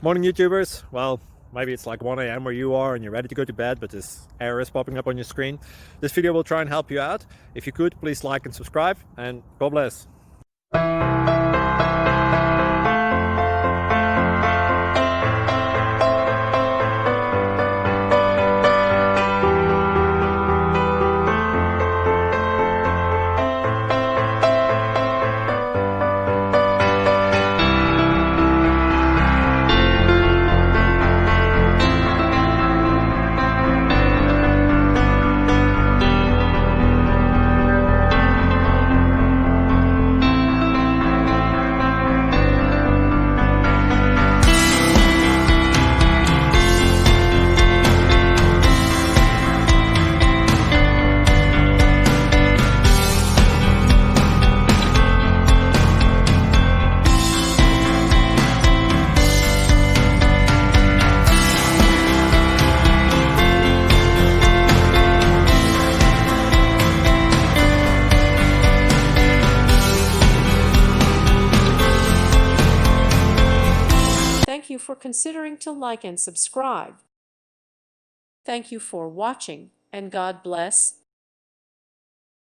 Morning, YouTubers. Well, maybe it's like 1 a.m. where you are and you're ready to go to bed, but this error is popping up on your screen. This video will try and help you out. If you could, please like and subscribe, and God bless. Thank you for considering to like and subscribe. Thank you for watching, and God bless.